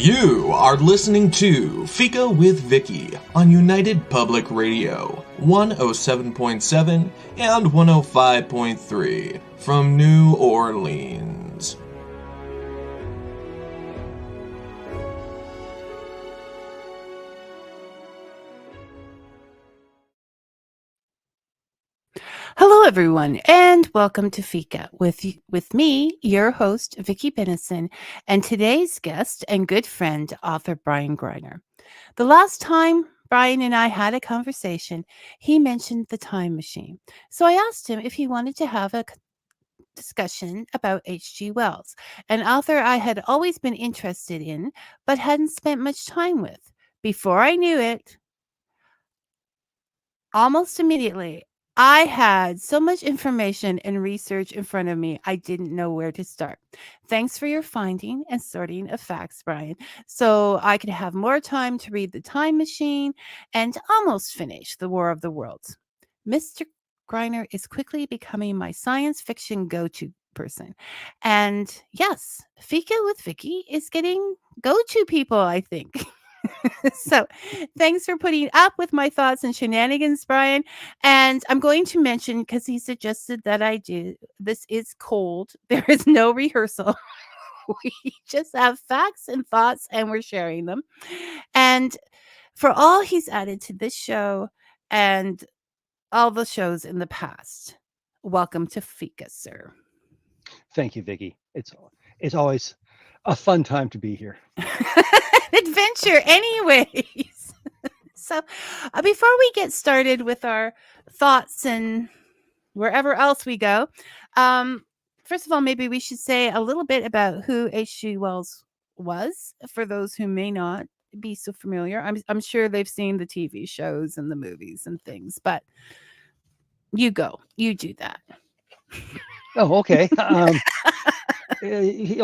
You are listening to Fika with Vicky on United Public Radio, 107.7 and 105.3 from New Orleans. Hello, everyone, and welcome to Fika with me, your host, Vicky Bennison, and today's guest and good friend, author Brian Greiner. The last time Brian and I had a conversation, he mentioned the time machine. So I asked him if he wanted to have a discussion about H.G. Wells, an author I had always been interested in, but hadn't spent much time with. Before I knew it, almost immediately, I had so much information and research in front of me, I didn't know where to start. Thanks for your finding and sorting of facts, Brian, so I could have more time to read The Time Machine and almost finish The War of the Worlds. Mr. Greiner is quickly becoming my science fiction go-to person. And yes, Fika with Vicky is getting go-to people, I think. So thanks for putting up with my thoughts and shenanigans, Brian. And I'm going to mention, because he suggested that I do, this is cold. There is no rehearsal. We just have facts and thoughts and we're sharing them. And for all he's added to this show and all the shows in the past, welcome to Fika, sir. Thank you, Vicky. It's always a fun time to be here. Adventure, anyways. So, before we get started with our thoughts and wherever else we go, first of all, maybe we should say a little bit about who H.G. Wells was for those who may not be so familiar. I'm sure they've seen the TV shows and the movies and things, but you do that. Oh, okay. He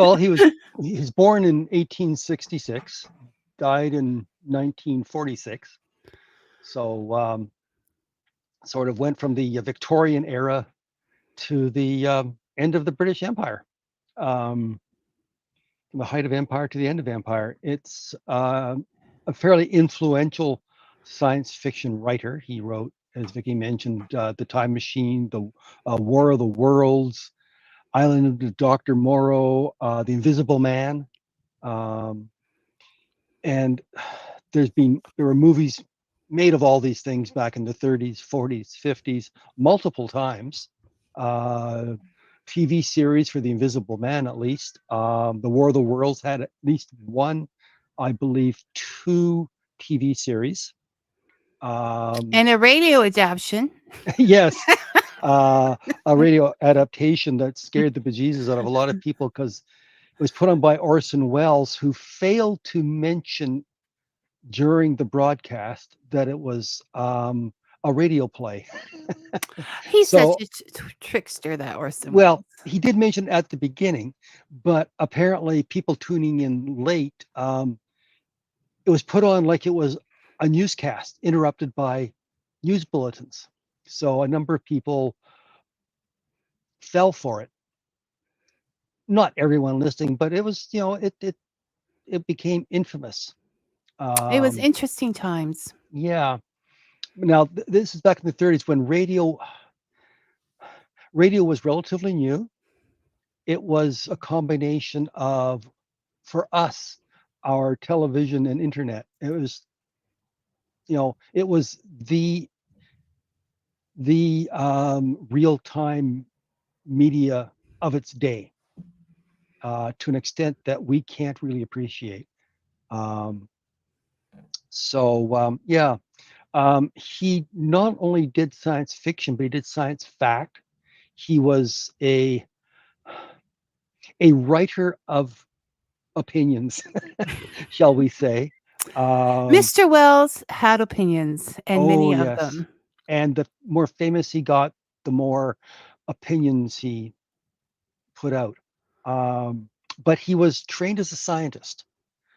was born in 1866, died in 1946. So sort of went from the Victorian era to the end of the British Empire. From the height of empire to the end of empire. It's a fairly influential science fiction writer. He wrote, as Vicky mentioned, The Time Machine, The War of the Worlds, Island of Doctor Moreau, The Invisible Man. And there were movies made of all these things back in the 30s, 40s, 50s, multiple times. TV series for The Invisible Man, at least. The War of the Worlds had at least one, I believe, two TV series. And a radio adaptation. Yes. A radio adaptation that scared the bejesus out of a lot of people because it was put on by Orson Welles, who failed to mention during the broadcast that it was a radio play. He's such a trickster, that Orson Welles. Well, he did mention it at the beginning, but apparently people tuning in late, it was put on like it was a newscast interrupted by news bulletins. So a number of people fell for it. Not everyone listening, but it was, it became infamous. It was interesting times. Yeah. Now, this is back in the 30s when radio was relatively new. It was a combination of, for us, our television and internet. It was, it was the real-time media of its day, to an extent that we can't really appreciate. He not only did science fiction, but he did science fact. He was a writer of opinions, shall we say. Mr. Wells had opinions, and many of them. And the more famous he got, the more opinions he put out. But he was trained as a scientist.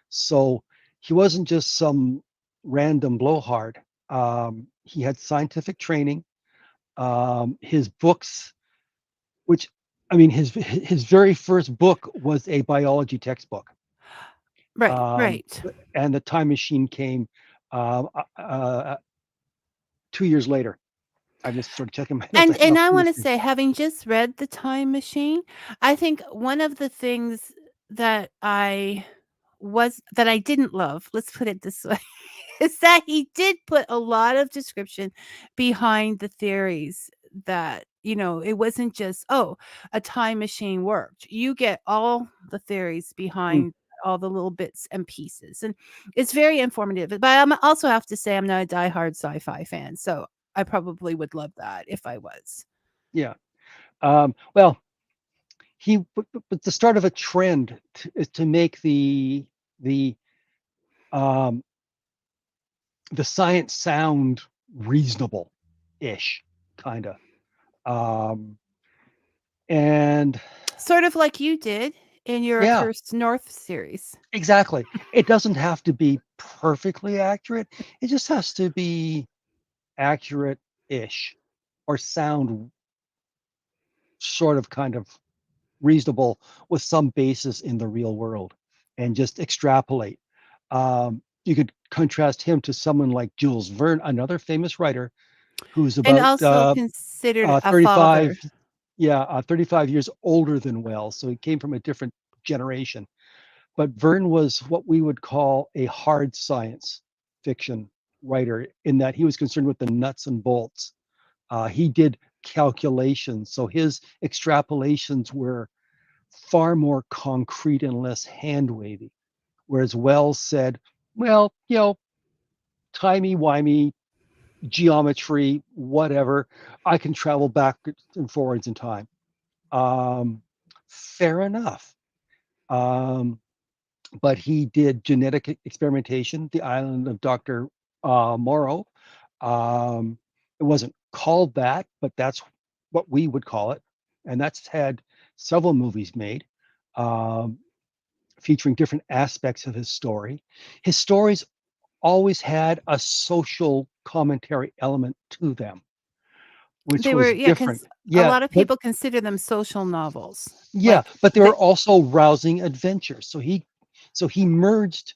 So he wasn't just some random blowhard. He had scientific training. His books, his very first book was a biology textbook. Right, Um, right. and the time machine came uh, uh, uh, 2 years later. I'm just sort of checking my notes. I have And no I clue. want to say, having just read The Time Machine, I think one of the things that I didn't love, let's put it this way, is that he did put a lot of description behind the theories that, it wasn't just, oh, a time machine worked. You get all the theories Mm, behind all the little bits and pieces. And it's very informative. But I also have to say I'm not a diehard sci-fi fan. So I probably would love that if I was. yeah. Well, but the start of a trend is to make the um, the science sound reasonable ish, kind of. Um, and Sort of like you did in your yeah, Cursed North series. exactly. It doesn't have to be perfectly accurate. It just has to be accurate ish or sound sort of kind of reasonable with some basis in the real world and just extrapolate. You could contrast him to someone like Jules Verne, another famous writer who's And about also considered a 35, father. yeah, 35 years older than Wells. So he came from a different generation. But Verne was what we would call a hard science fiction writer in that he was concerned with the nuts and bolts. He did calculations. So his extrapolations were far more concrete and less hand wavy. Whereas Wells said, well, timey-wimey, geometry, whatever, I can travel backwards and forwards in time. Fair enough. Um, but he did genetic experimentation, the Island of Doctor Moreau. Um, it wasn't called that, but that's what we would call it. And that's had several movies made. Um, Featuring different aspects of his story. His stories always had a social commentary element to them, which They were, was yeah, different. because a Yeah, lot of but people consider them social novels. yeah, Like but they the were also rousing adventures. So he merged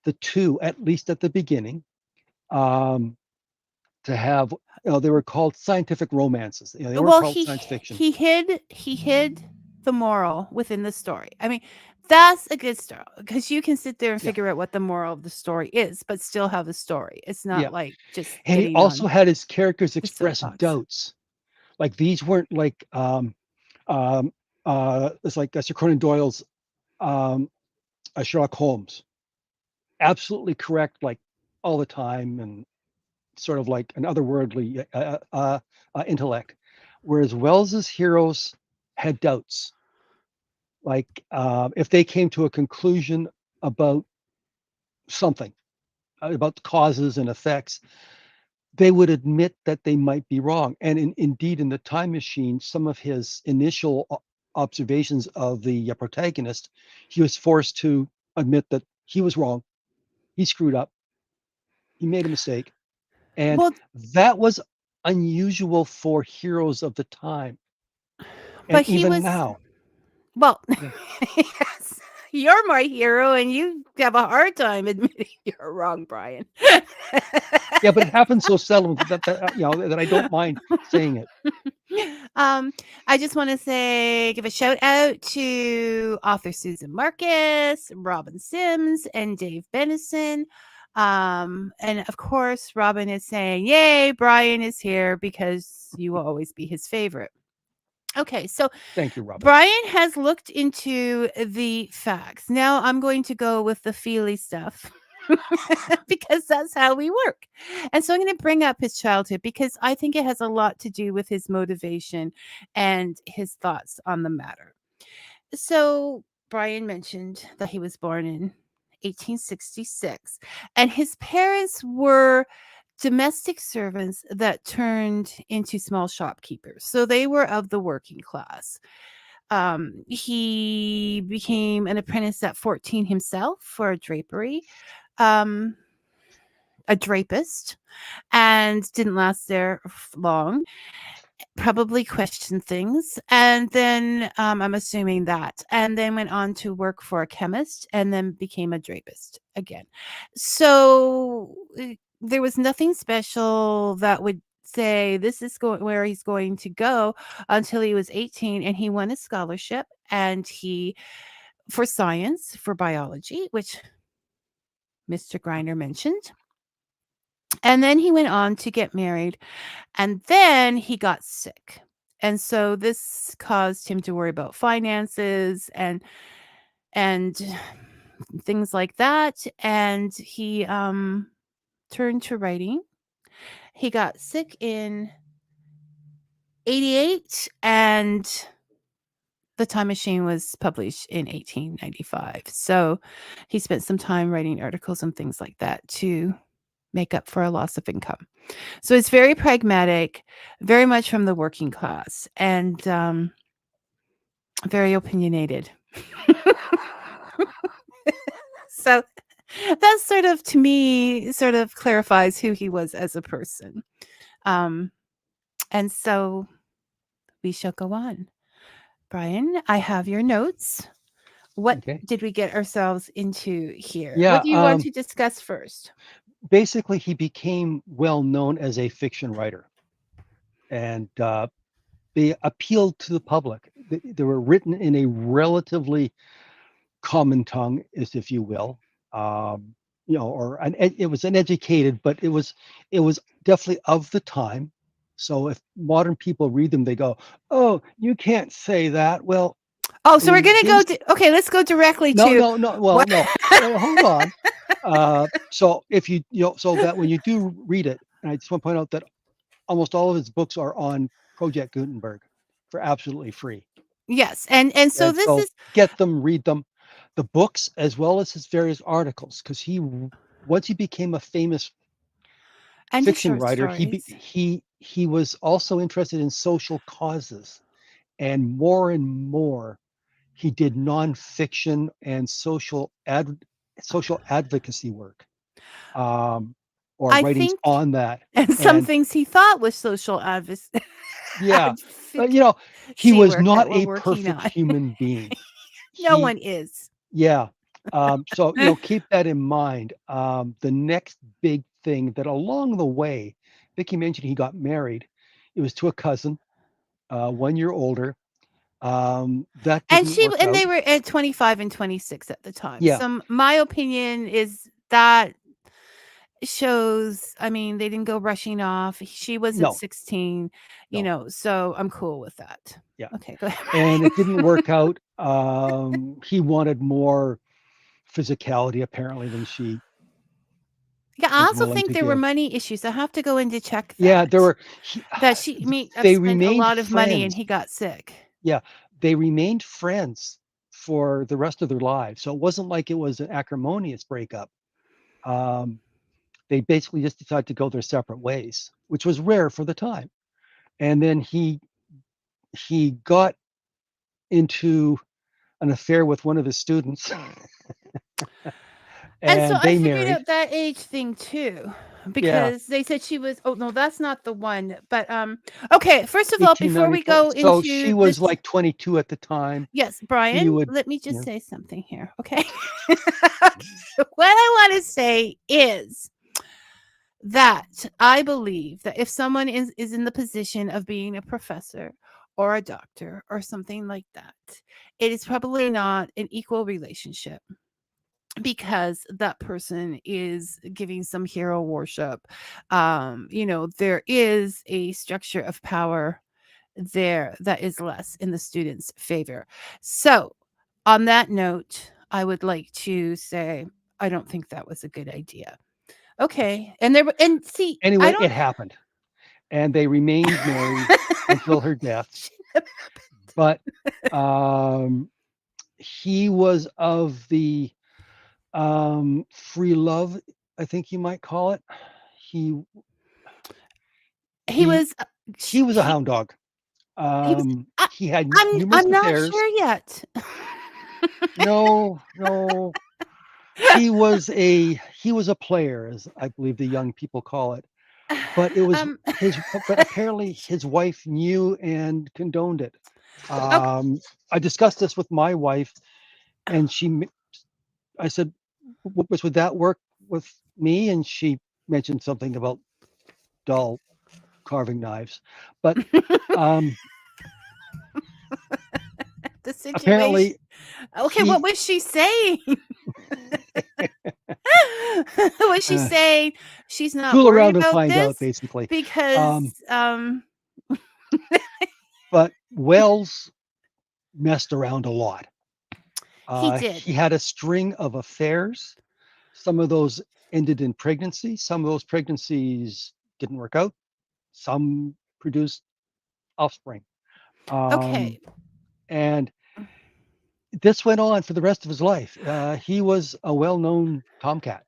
the two, at least at the beginning, um, to have they were called scientific romances. They weren't well, called he science fiction. he hid the moral within the story. I mean, that's a good story because you can sit there and Yeah, figure out what the moral of the story is, but still have the story. It's yeah. not like just And he getting also on had his characters the express soapbox. doubts. Like these weren't like um, it's like Sir Conan Doyle's um, Sherlock Holmes, absolutely correct, like all the time, and sort of like an otherworldly intellect. Whereas Wells's heroes had doubts, like if they came to a conclusion about something, about causes and effects, they would admit that they might be wrong. And indeed, in the Time Machine, some of his initial observations of the protagonist, he was forced to admit that he was wrong. He screwed up. He made a mistake. And Well, that was unusual for heroes of the time. And but he even was now, well. yeah, Yes, you're my hero, and you have a hard time admitting you're wrong, Brian. yeah, but it happens so seldom that I don't mind saying it. um, I just want to give a shout out to author Susan Marcus, Robin Sims, and Dave Benison. And of course, Robin is saying, "Yay, Brian is here because you will always be his favorite." Okay, so Thank you, Robin. Brian has looked into the facts. Now I'm going to go with the feely stuff because that's how we work. And so I'm going to bring up his childhood because I think it has a lot to do with his motivation and his thoughts on the matter. So Brian mentioned that he was born in 1866 and his parents were domestic servants that turned into small shopkeepers. So they were of the working class. He became an apprentice at 14 himself for a drapery, um, a drapist, and didn't last there long. probably questioned things, and then I'm assuming that, and then went on to work for a chemist, and then became a drapist again. So there was nothing special that would say this is where he's going to go until he was 18, and he won a scholarship, and he for science, for biology, which Mr. Greiner mentioned. And then he went on to get married, and then he got sick. And so this caused him to worry about finances and things like that, and he turned to writing. He got sick in 88, and The Time Machine was published in 1895. So he spent some time writing articles and things like that to make up for a loss of income. So it's very pragmatic, very much from the working class, and very opinionated. So that sort of, to me, sort of clarifies who he was as a person. And so we shall go on. Brian, I have your notes. What Okay. did we get ourselves into here? Yeah. What do you want to discuss first? Basically, he became well known as a fiction writer, and they appealed to the public. They were written in a relatively common tongue, as if you will, or it was uneducated, but it was definitely of the time. So if modern people read them, they go, "Oh, you can't say that." Well, oh, so we're gonna go. Okay, let's go directly to no. Well, no, hold on. So if so that when you do read it, and I just want to point out that almost all of his books are on Project Gutenberg for absolutely free. Yes, and so And this so is get them, read them, the books as well as his various articles, because once he became a famous and the fiction short writer, stories. he was also interested in social causes, and more he did nonfiction and social advocacy work, or I writings think, on that. and some And things he thought was social advocacy yeah, but he was work that not we're a working perfect on. human being. No He one is. Yeah. So, keep that in mind. The next big thing that along the way, Vicky mentioned he got married. It was to a cousin, 1 year older. That didn't work And out. they were at 25 and 26 at the time. Yeah. So my opinion is that shows, I mean, they didn't go rushing off. She was at No, 16, no. So I'm cool with that. Yeah. Okay, go ahead. And it didn't work out. He wanted more physicality apparently than she Yeah, I was also willing think to there were give. money issues. I have to go in to check Yeah, there that. were. That she me I've They spent a remained lot of money and friends. he got sick. Yeah, they remained friends for the rest of their lives. So it wasn't like it was an acrimonious breakup. Um, they basically just decided to go their separate ways, which was rare for the time. And then he got into an affair with one of his students, And so and I they figured married. out that age thing too, Yeah, because they said she was, oh no, that's not the one. But okay, first of all, before we 1894. go So she into this, was like 22 at the time. yes, He Brian, would, let me just yeah, say something here, okay? What I want to say is that I believe that if someone is in the position of being a professor or a doctor or something like that, it is probably not an equal relationship, because that person is giving some hero worship. There is a structure of power there that is less in the student's favor. So on that note, I would like to say I don't think that was a good idea. Okay. And there were, and see, I anyway, it don't. happened. And they remained married until her death. But um, he was of the free love, I think you might call it. He He he was he was a hound dog. he was I, He had numerous I'm not affairs. sure yet. No. He was a player, as I believe the young people call it. but it was Um, but apparently his wife knew and condoned it. okay. I discussed this with my wife, and I said, would that work with me?" And she mentioned something about dull carving knives, but um, The situation. apparently Okay, what he was she saying? Was she uh, saying she's not fool worried around and about find out, this basically. because Um, but Wells messed around a lot. he did. He had a string of affairs. Some of those ended in pregnancy. Some of those pregnancies didn't work out. Some produced offspring. Um, Okay. and this went on for the rest of his life. He was a well-known tomcat,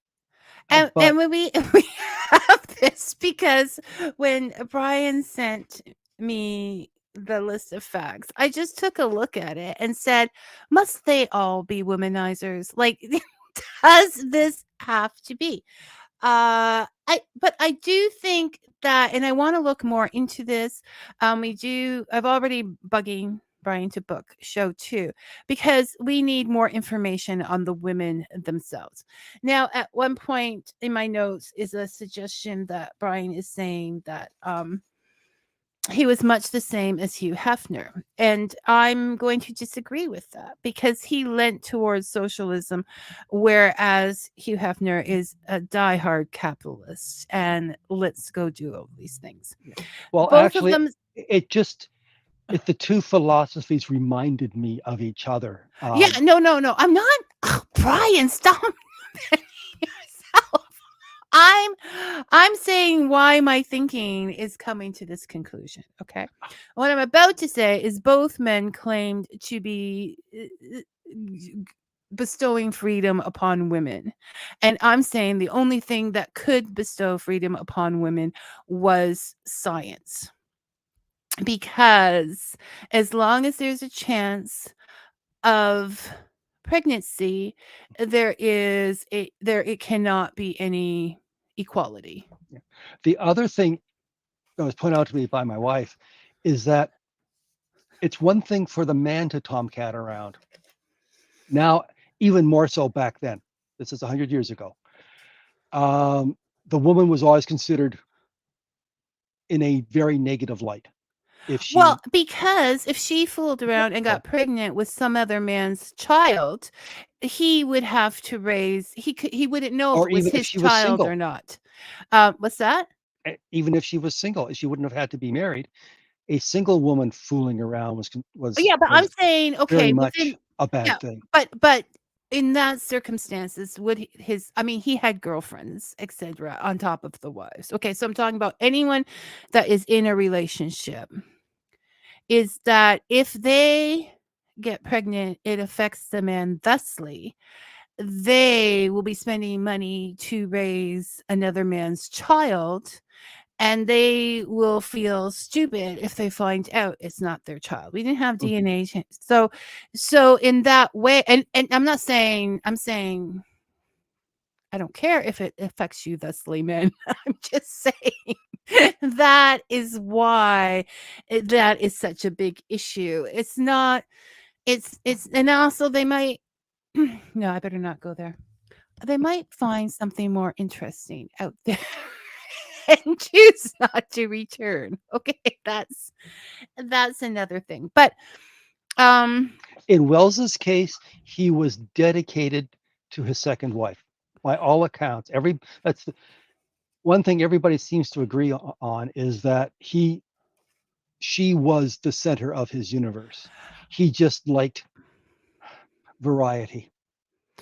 And but when we we have this because when Brian sent me the list of facts, I just took a look at it and said, must they all be womanizers? Like, does this have to be? I do think that, and I want to look more into this. I've already bugging Brian to book show 2 because we need more information on the women themselves. Now, at one point in my notes is a suggestion that Brian is saying that he was much the same as Hugh Hefner. And I'm going to disagree with that because he lent towards socialism, whereas Hugh Hefner is a diehard capitalist and let's go do all these things. well, Both of actually, them, it just the two philosophies reminded me of each other. yeah, no, no, no. I'm not. Ugh, Brian, stop yourself. I'm I'm saying why my thinking is coming to this conclusion. Okay. What I'm about to say is both men claimed to be bestowing freedom upon women. And I'm saying the only thing that could bestow freedom upon women was science. Because as long as there's a chance of pregnancy, there it cannot be any equality. the other thing that was pointed out to me by my wife is that it's one thing for the man to tomcat around. Now, even more so back then. This is 100 years ago. The woman was always considered in a very negative light if Well, she, because if she fooled around and yeah, got pregnant with some other man's child, he would have to raise he wouldn't know if or it was even if his she was child or single, not. What's that? even if she was single, she wouldn't have had to be married. A single woman fooling around Oh, yeah, but I'm was saying, very okay, much within a bad yeah, thing. but in that circumstances, would his I mean, he had girlfriends, etc., on top of the wives. Okay, so I'm talking about anyone that is in a relationship. Is that if they get pregnant, it affects the man thusly. They will be spending money to raise another man's child, and they will feel stupid if they find out it's not their child. We didn't have Mhm. DNA, so in that way, and I'm saying I don't care if it affects you thusly, man. I'm just saying that is why that is such a big issue. It's not. It's and also they might. No, I better not go there. They might find something more interesting out there and choose not to return. Okay, that's another thing. But um, In Wells's case, he was dedicated to his second wife. By all accounts, that's one thing everybody seems to agree on is that she was the center of his universe. He just liked variety,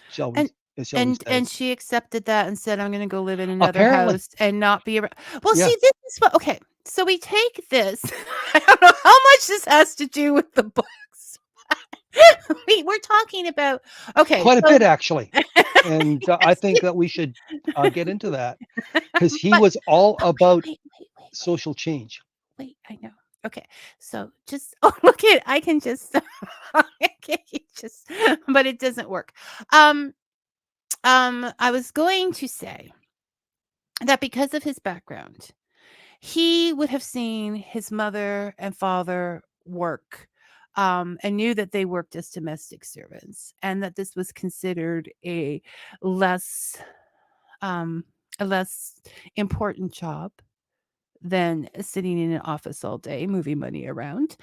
shall we and shall we say? and she accepted that and said, "I'm gonna go live in another Apparently, house and not be around." Well, yeah, see, this is what. Okay, so we take this. I don't know how much this has to do with the books. We're talking about. Okay, quite a so bit actually, and I yes, think that we should get into that because he but was all oh, about wait. social change. Wait, I know. Okay. So just oh look at I can just I can just but it doesn't work. Um I was going to say that because of his background, He would have seen his mother and father work, and knew that they worked as domestic servants, and that this was considered less um, a less important job than sitting in an office all day moving money around.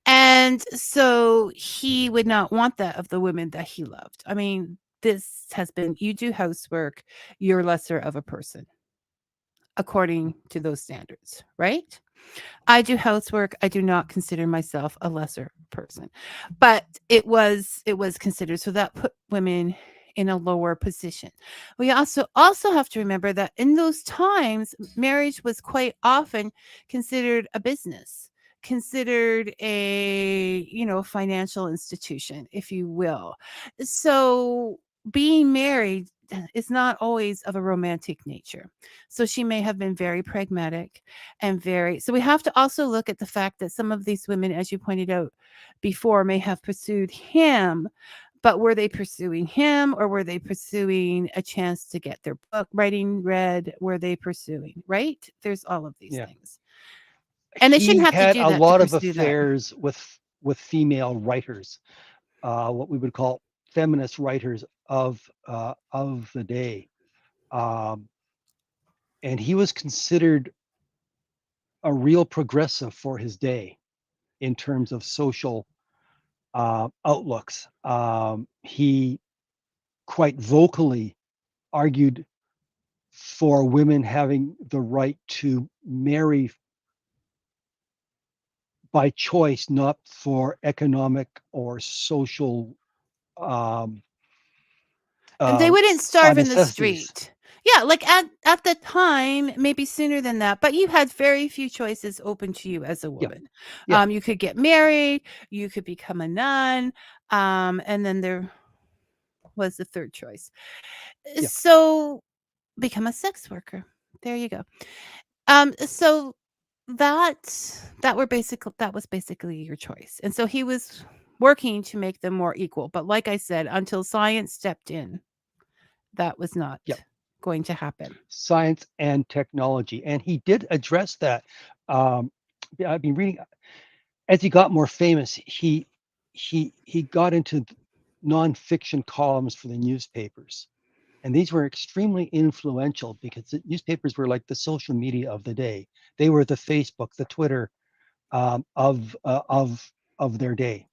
And so he would not want that of the women that he loved. I mean, this has been, you do housework, you're lesser of a person according to those standards, right? I do housework. I do not consider myself a lesser person. But it was considered, so that put women in a lower position. We also have to remember that in those times marriage was quite often considered a business, considered a, financial institution, if you will. So being married is not always of a romantic nature. So she may have been very pragmatic and very, so we have to also look at the fact that some of these women, as you pointed out before, may have pursued him, but were they pursuing him, or were they pursuing a chance to get their book writing read? Were they pursuing, right? There's all of these Yeah. things. And they He shouldn't have to had do a that to lot of pursue that. affairs with female writers, what we would call feminist writers of the day, um, and he was considered a real progressive for his day in terms of social outlooks. He quite vocally argued for women having the right to marry by choice, not for economic or social um, And they wouldn't starve in the necessities. street. Yeah, like at the time, maybe sooner than that, but you had very few choices open to you as a Yeah, woman. yeah, You could get married, you could become a nun, and then there was the third choice. yeah. So become a sex worker. There you go. So that was basically your choice. And so he was working to make them more equal. But like I said, until science stepped in, that was not Yep. going to happen. Science and technology, and he did address that. Um, yeah, I've been reading as he got more famous. He got into nonfiction columns for the newspapers, and these were extremely influential because the newspapers were like the social media of the day. They were the Facebook, the Twitter of their day.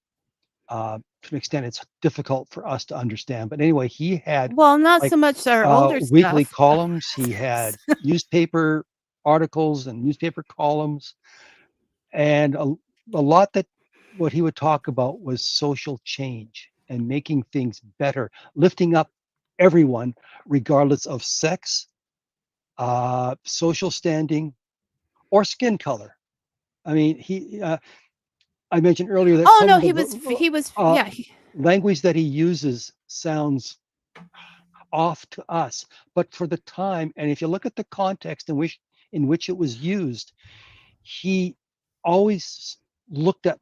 To an extent, it's difficult for us to understand. But anyway, he had Well, not like so much our older weekly stuff. columns. He had newspaper articles and newspaper columns, and a lot that what he would talk about was social change and making things better, lifting up everyone, regardless of sex, social standing, or skin color. I mean, I mentioned earlier that Oh some no, of he was uh, yeah, language that he uses sounds off to us, but for the time, and if you look at the context in which it was used, he always looked at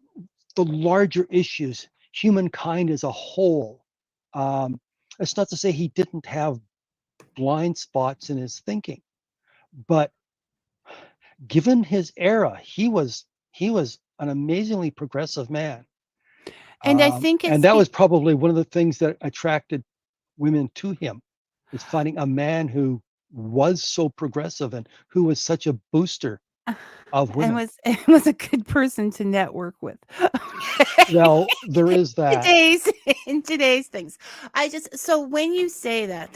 the larger issues, humankind as a whole. Um, it's not to say he didn't have blind spots in his thinking, but given his era, he was an amazingly progressive man. and I think And that was probably one of the things that attracted women to him, is finding a man who was so progressive and who was such a booster of and women. was a good person to network with. Well, there is that. today's in today's things. I just, so when you say that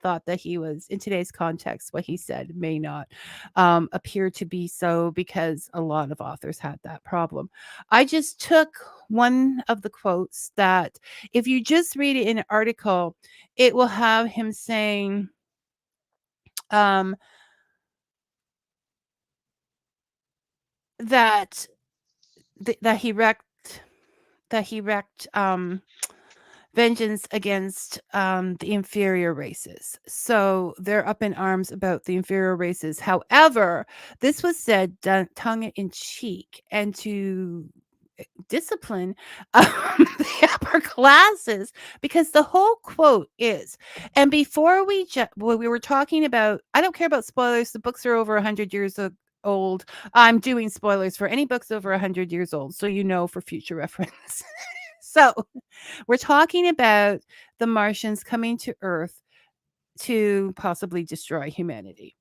thought that he was, in today's context, what he said may not appear to be so, because a lot of authors had that problem. I just took one of the quotes that, if you just read it in an article, it will have him saying, um, that that he wrecked vengeance against the inferior races. So they're up in arms about the inferior races. However, this was said tongue in cheek and to discipline the upper classes, because the whole quote is, and before we were talking about, I don't care about spoilers. The books are over 100 years old. I'm doing spoilers for any books over 100 years old, so you know, for future reference. So we're talking about the Martians coming to Earth to possibly destroy humanity.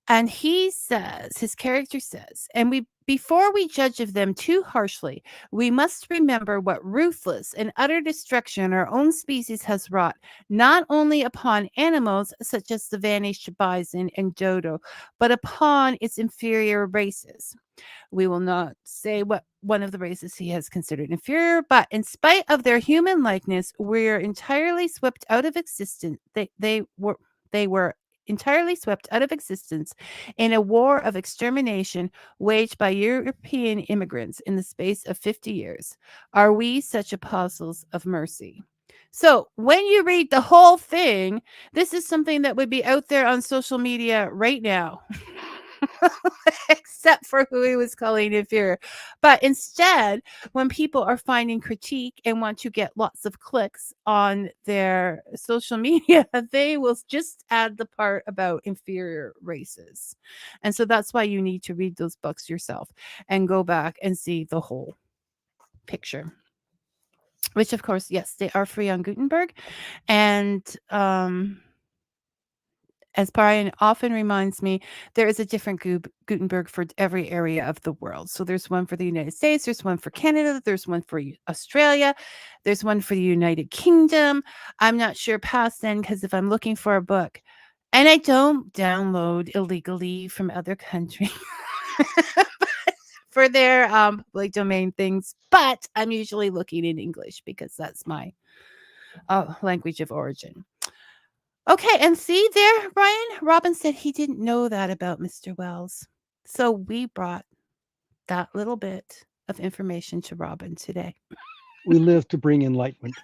And he says, his character says, and we before we judge of them too harshly, we must remember what ruthless and utter destruction our own species has wrought, not only upon animals such as the vanished bison and dodo, but upon its inferior races. We will not say what one of the races he has considered inferior, but in spite of their human likeness, we're entirely swept out of existence. They were entirely swept out of existence in a war of extermination waged by European immigrants in the space of 50 years. Are we such apostles of mercy? So, when you read the whole thing, this is something that would be out there on social media right now. Except for who he was calling inferior. But instead, when people are finding critique and want to get lots of clicks on their social media, they will just add the part about inferior races. And so that's why you need to read those books yourself and go back and see the whole picture. Which, of course, yes, they are free on Gutenberg. And as Brian often reminds me, there is a different Gutenberg for every area of the world. So there's one for the United States, there's one for Canada, there's one for Australia, there's one for the United Kingdom. I'm not sure past then, because if I'm looking for a book, and I don't download illegally from other countries for their public domain things, but I'm usually looking in English because that's my language of origin. Okay, and see there, Brian? Robin said he didn't know that about Mr. Wells. So we brought that little bit of information to Robin today. We live to bring enlightenment.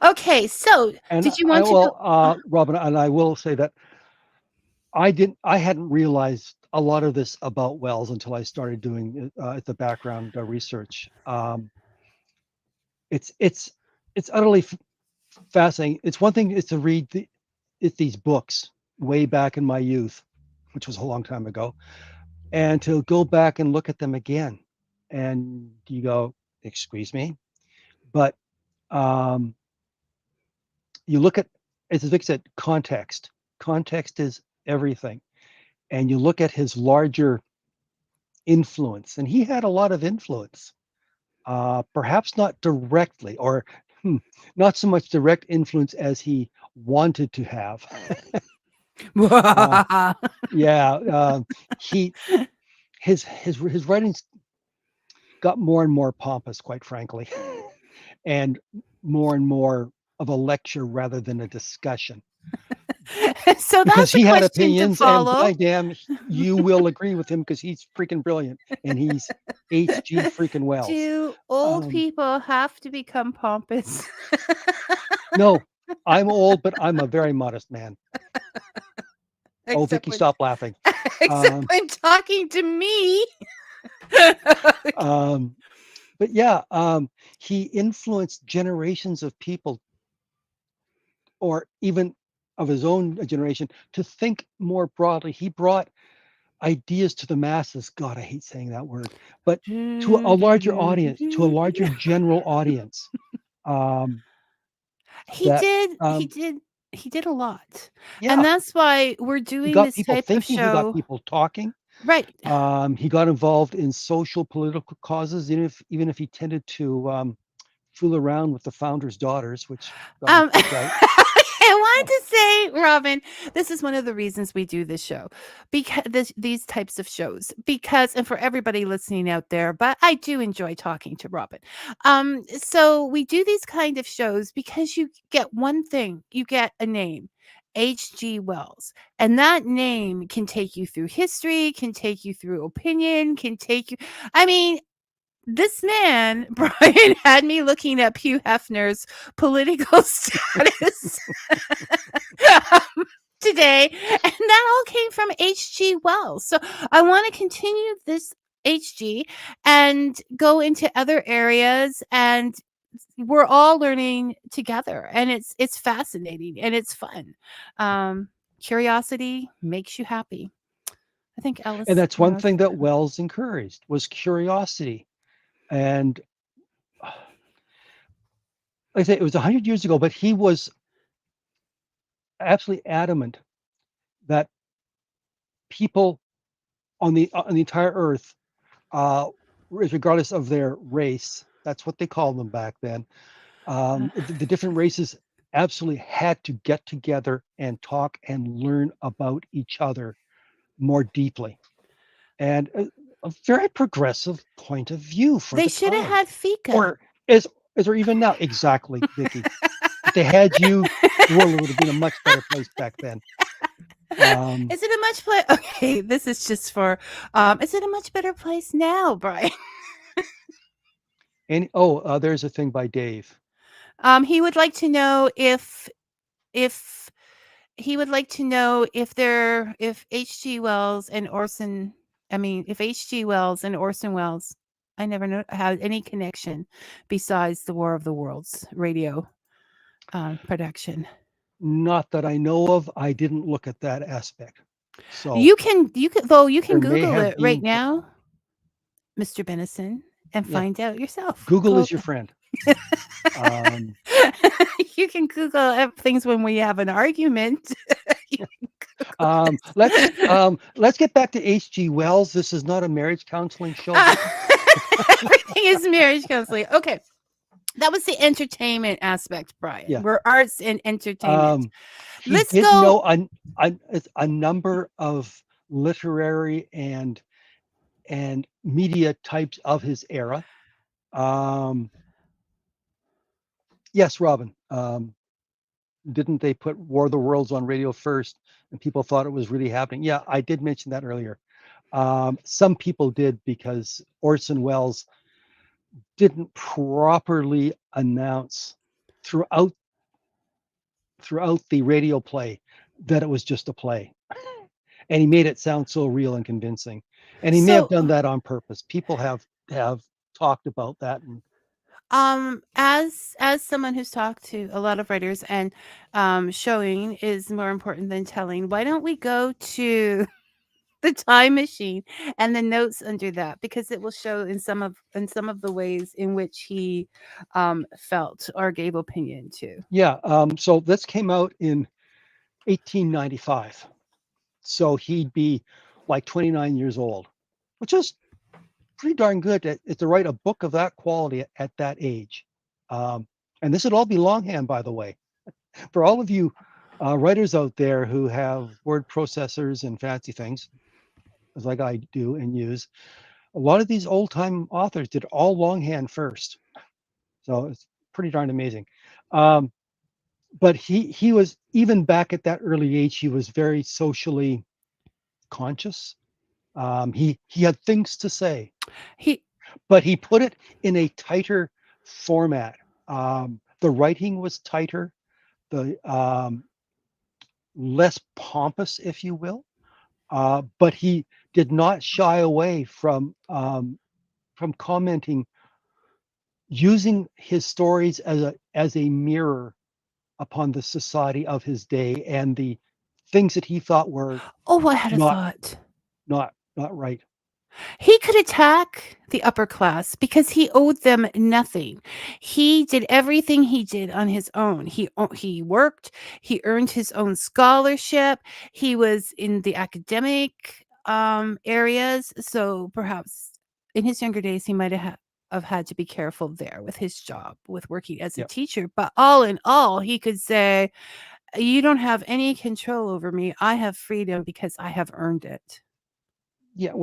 Okay, so And did you want to go? Robin, and I will say that I hadn't realized a lot of this about Wells until I started doing the background research. It's utterly fascinating. It's one thing is to read these books way back in my youth, which was a long time ago, and to go back and look at them again, and you go, excuse me, but you look at, as Vic said, context. Context is everything, and you look at his larger influence, and he had a lot of influence. Perhaps not directly, or not so much direct influence as he wanted to have. His writings got more and more pompous, quite frankly, and more of a lecture rather than a discussion. So because that's he a had question opinions, to follow. and by damn, you will agree with him because he's freaking brilliant, and he's H.G. freaking Wells. Do old people have to become pompous? No, I'm old, but I'm a very modest man. Oh, Vicky, stop laughing. Except when talking to me. But yeah, he influenced generations of people, or even of his own generation, to think more broadly. He brought ideas to the masses. God, I hate saying that word, but to a larger audience, to a larger general audience. He did a lot. Yeah. And that's why we're doing this type of show. He got people talking. Right. He got involved in social, political causes, even if he tended to fool around with the founder's daughters, which got him kicked out. I wanted to say, Robin, this is one of the reasons we do this show, because these types of shows, because, and for everybody listening out there, but I do enjoy talking to Robin. So we do these kind of shows because you get one thing, you get a name. H.G. Wells. And that name can take you through history, can take you through opinion, can take you. I mean, this man, Brian, had me looking up Hugh Hefner's political status today, and that all came from H.G. Wells. So I want to continue this HG and go into other areas, and we're all learning together, and it's fascinating and it's fun. Um, Curiosity makes you happy. I think And Ellis, that's one thing that Wells encouraged was curiosity. And like I say, it was 100 years ago, but he was absolutely adamant that people on the entire earth, uh, regardless of their race, that's what they called them back then. The different races absolutely had to get together and talk and learn about each other more deeply. And a very progressive point of view for they the should have time. had Fika. Or is there even now? Exactly, Vicky. If they had you, the world would have been a much better place back then. Um, Is it a much play? Okay, this is just for. Is it a much better place now, Brian? and there's a thing by Dave. He would like to know if he would like to know if H.G. Wells and Orson, I mean, if H.G. Wells and Orson Welles, I never know had any connection besides the War of the Worlds radio production. Not that I know of. I didn't look at that aspect. So You can there may Google have it right been, now, Mr. Benison, and yeah, find out yourself. Google Go. is your friend. Um, You can Google things when we have an argument. You can Google let's get back to H.G. Wells. This is not a marriage counseling show, Uh, Vicky. everything is marriage counseling. Okay. That was the entertainment aspect, Brian. Yeah. We're arts and entertainment. Um, he Let's did go. know a number of literary and media types of his era. Um, yes, Robin. Didn't they put War of the Worlds on radio first, and people thought it was really happening? Yeah, I did mention that earlier. Some people did because Orson Welles didn't properly announce throughout throughout the radio play that it was just a play, and he made it sound so real and convincing. And he may have So, done that on purpose. People have talked about that, and as someone who's talked to a lot of writers, and showing is more important than telling, why don't we go to the time machine and the notes under that, because it will show in some of the ways in which he felt or gave opinion to. yeah. So this came out in 1895. So he'd be like 29 years old, which is pretty darn good to write a book of that quality at that age. Um, and this would all be longhand, by the way. For all of you writers out there who have word processors and fancy things, as like I do and use, a lot of these old time authors did all longhand first. So it's pretty darn amazing. Um, but he was, even back at that early age, he was very socially conscious. He had things to say, He but he put it in a tighter format. The writing was tighter, the less pompous, if you will. But he did not shy away from commenting, using his stories as a mirror upon the society of his day and the things that he thought were Oh, I had a not thought. not right. He could attack the upper class because he owed them nothing. He did everything he did on his own. He worked, he earned his own scholarship, he was in the academic areas, so perhaps in his younger days he might have had to be careful there with his job, with working as a Yeah, teacher, but all in all, he could say, "You don't have any control over me. I have freedom because I have earned it." yeah.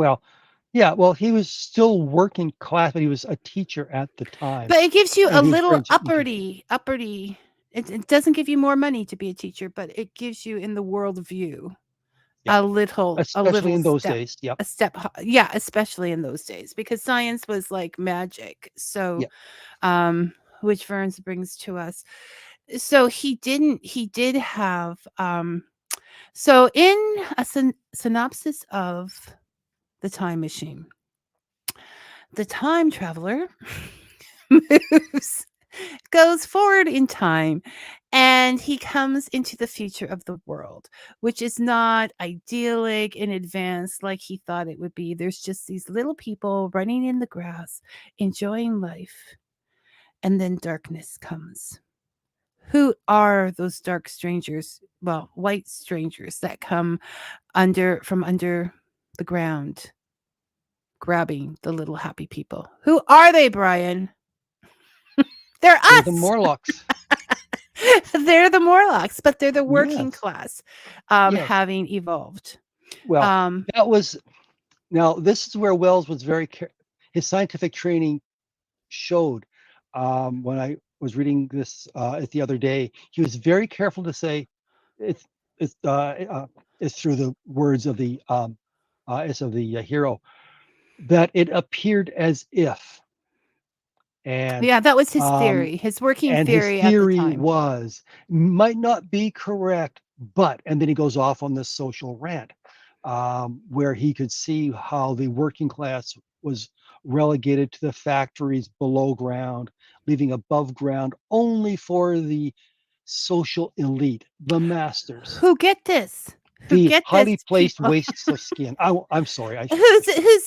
Well, he was still working class, but he was a teacher at the time, But it gives you and a he was little very intelligent. uppity. It doesn't give you more money to be a teacher, but it gives you in the world view Yeah, a little especially in those step, days. Yep. yeah, especially in those days because science was like magic. So, Yeah. which Burns brings to us. So he did have so in a synopsis of the time machine. the time traveler moves, goes forward in time, and he comes into the future of the world, which is not idyllic in advance like he thought it would be. There's just these little people running in the grass, enjoying life, and then darkness comes. Who are those dark strangers? Well, white strangers that come from under the ground, grabbing the little happy people. Who are they, Brian? They're They're the us. Morlocks. They're the Morlocks, but they're the working Yes. class, Yes. having evolved. Well, Um, that was now. This is where Wells was his scientific training showed. When I was reading this the other day, he was very careful to say it's it's uh, uh, it's through the words of the hero that it appeared as if, and yeah, that was his um, theory, his working and his theory at the theory time. was might not be correct, but and then he goes off on this social rant where he could see how the working class was relegated to the factories below ground, leaving above ground only for the social elite, the masters, Who get this? Who the get this, highly placed people? wastes of skin. I'm sorry, I should.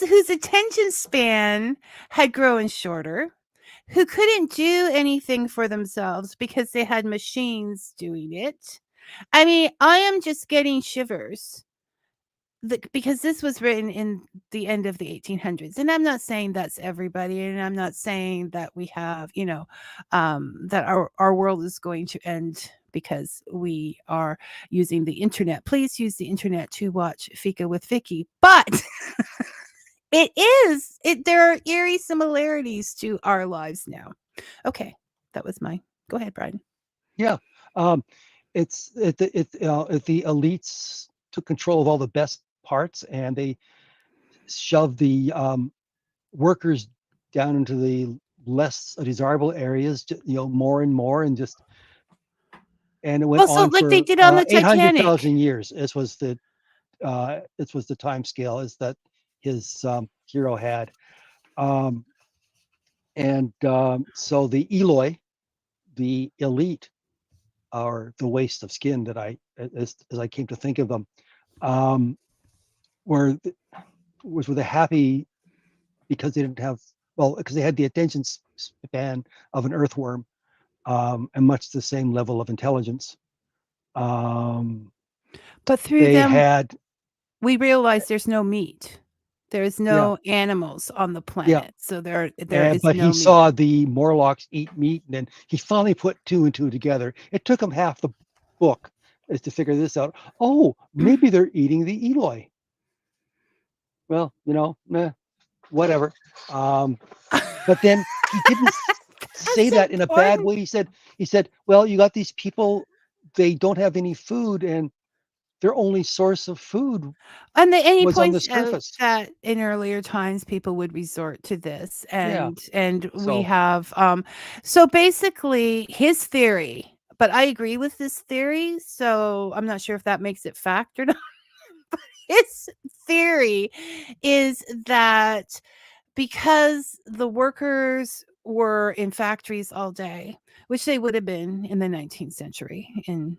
Whose attention span had grown shorter, who couldn't do anything for themselves because they had machines doing it. I mean, I am just getting shivers because this was written in the end of the 1800s, and I'm not saying that's everybody, and I'm not saying that we have, that our world is going to end because we are using the internet. Please use the internet to watch Fika with Vicky, but there are eerie similarities to our lives now. Okay, that was my go ahead, Brian. Yeah, um, the elites took control of all the best parts, and they shoved the workers down into the less desirable areas, more and more, and it went Well, so on like they for did on the Titanic. 800,000 years. This was the time scale is that his hero had, um, and so the Eloi, the elite, are the waste of skin that as I came to think of them, um, were were the happy because they didn't have because they had the attention span of an earthworm, and much the same level of intelligence. Um, But through they them, had we realize there's no meat. There's yeah no animals on the yeah, planet, so there is but he no meat. saw the Morlocks eat meat, and then he finally put two and two together. It took him half the book is to figure this out. Oh, maybe they're eating the Eloi. Well, whatever. But then he didn't say That's that in a bad important. way. He said, well, you got these people, they don't have any food, and their only source of food And he was on the points out surface. that in earlier times people would resort to this, Yeah. and we So have so basically his theory, but I agree with this theory, so I'm not sure if that makes it fact or not. His theory is that because the workers were in factories all day, which they would have been in the 19th century in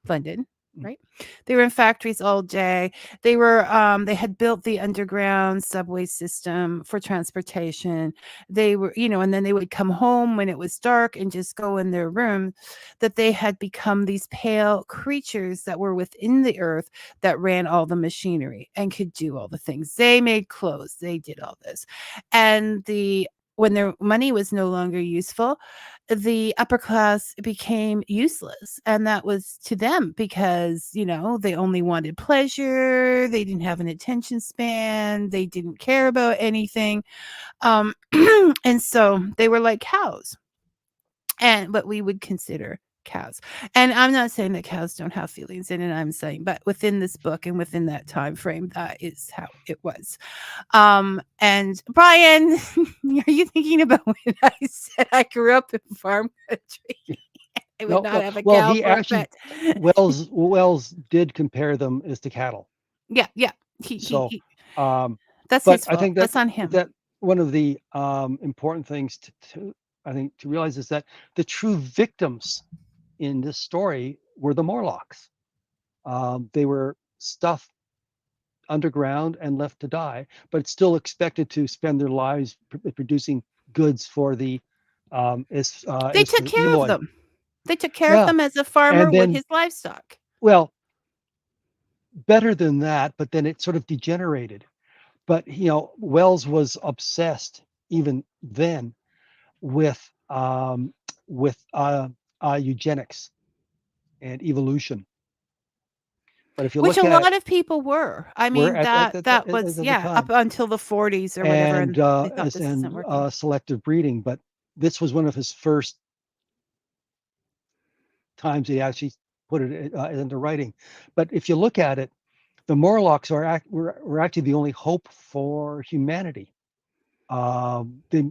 London, right? They were in factories all day. They had built the underground subway system for transportation. They were, and then they would come home when it was dark and just go in their room, that they had become these pale creatures that were within the earth that ran all the machinery and could do all the things. They made clothes, they did all this. And when their money was no longer useful, the upper class became useless, and that was to them because they only wanted pleasure, they didn't have an attention span, they didn't care about anything, and so they were like cows, and what we would consider cows. And I'm not saying that cows don't have feelings in it, I'm saying but within this book and within that time frame, that is how it was. And Brian, are you thinking about when I said I grew up in farm country? I would no, not have a well, cow he for a actually pet. Wells did compare them as to cattle. Yeah, yeah. So, He um, that's but his I fault. think That's on him. one of the important things to I think to realize is that the true victims in this story were the Morlocks. They were stuffed underground and left to die, but still expected to spend their lives producing goods for the They as for took the care of Eloi. them. They took care of Yeah, them as a farmer and would then his livestock. well, better than that, but then it sort of degenerated. But Wells was obsessed even then with eugenics and evolution. But if you Which look a at it, lot of people were. I we're mean, at that was the up time, until the 40s or whatever, and and they thought this isn't working. selective breeding. But this was one of his first times he actually put it into writing. But if you look at it, the Morlocks were actually the only hope for humanity. They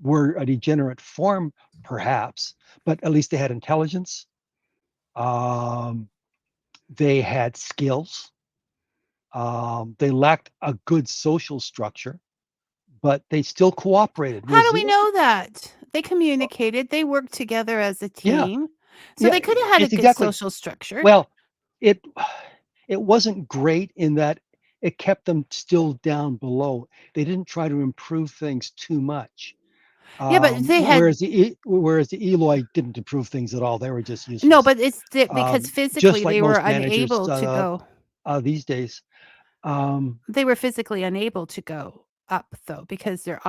were a degenerate form, perhaps, but at least they had intelligence. Um, they had skills. They lacked a good social structure, but they still cooperated. How do we know that? They communicated, they worked together as a Yeah, team. So yeah, they could have had a it's good exactly. social structure. Well, it it wasn't great in that it kept them still down below. They didn't try to improve things too much. Yeah, but they had Whereas the Eloi didn't improve things at all. They were just no, useless. but it's because Just physically like they were most managers unable to go. these days. Um, They were physically unable to go up though because their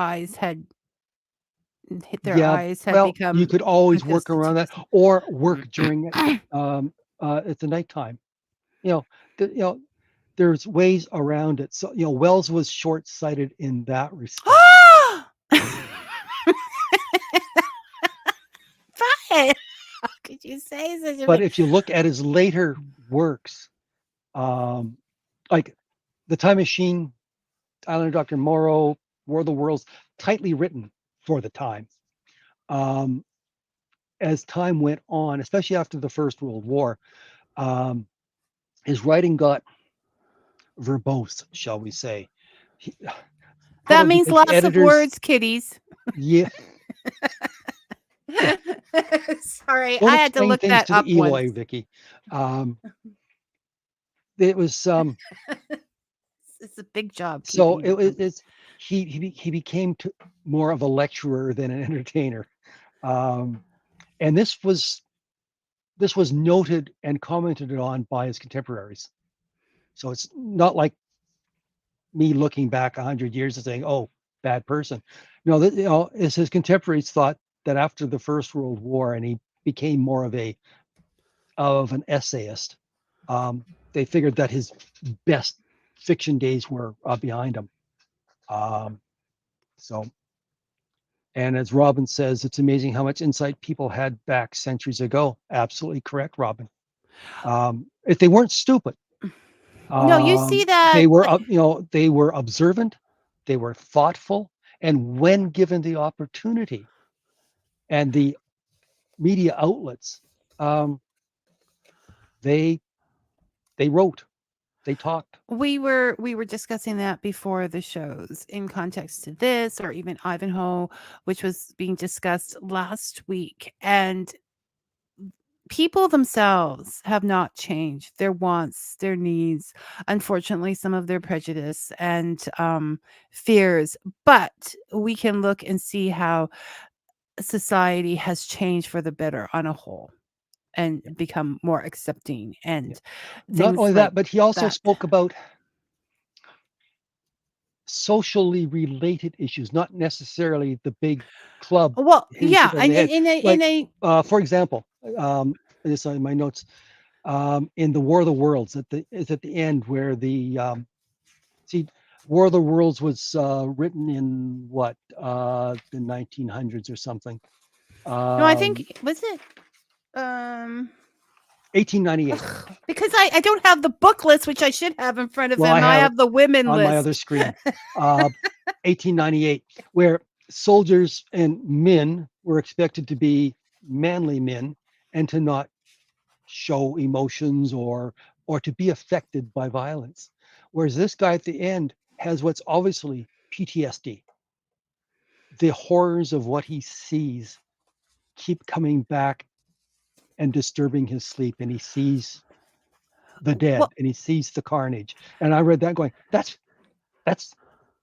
yeah, eyes had well, you become could always work adjusted to around that this. or work during it at the nighttime. You know, you know, there's ways around it. So, Wells was short-sighted in that respect. Brian, how could you say such a But thing? if you look at his later works, um, like The Time Machine, Island of Doctor Moreau, War of the Worlds, tightly written for the time. Um, as time went on, especially after the First World War, um, his writing got verbose, shall we say. He, That probably means because the lots of editors, words, kiddies. yeah, Sorry, don't I had to explain look things that to up the once. Eloi, Vicky. It was It's a big job so keeping it you was company. it's he became more of a lecturer than an entertainer, um, and this was noted and commented on by his contemporaries. So it's not like me looking back 100 years and saying, "Oh, bad person." No, as his contemporaries thought that after the First World War, and he became more of an essayist. They figured that his best fiction days were behind him. Um, so, and as Robin says, it's amazing how much insight people had back centuries ago. Absolutely correct, Robin. If they weren't stupid, No, you see that they were, like they were observant, they were thoughtful, and when given the opportunity and the media outlets, um, they they wrote, they talked. we were discussing that before the shows in context to this or even Ivanhoe, which was being discussed last week. And people themselves have not changed their wants, their needs, unfortunately, some of their prejudice and fears. But we can look and see how society has changed for the better on a whole and Yeah, become more accepting yeah. and Not things only like that, but he also that. spoke about socially related issues, not necessarily the big club Well, hitting yeah, people in and the head. in Like, a for example, this on my notes, in the War of the Worlds, at the end where see, War of the Worlds was written in what, the 1900s or something, no, I um, think was it um 1898. because I don't have the book list, which I should have in front of Well, I him. I have it have the women on my other list. screen. uh, 1898, where soldiers and men were expected to be manly men and to not show emotions or to be affected by violence. Whereas this guy at the end has what's obviously PTSD. the horrors of what he sees keep coming back and disturbing his sleep, and he sees the dead Well, and he sees the carnage. And I read that going, that's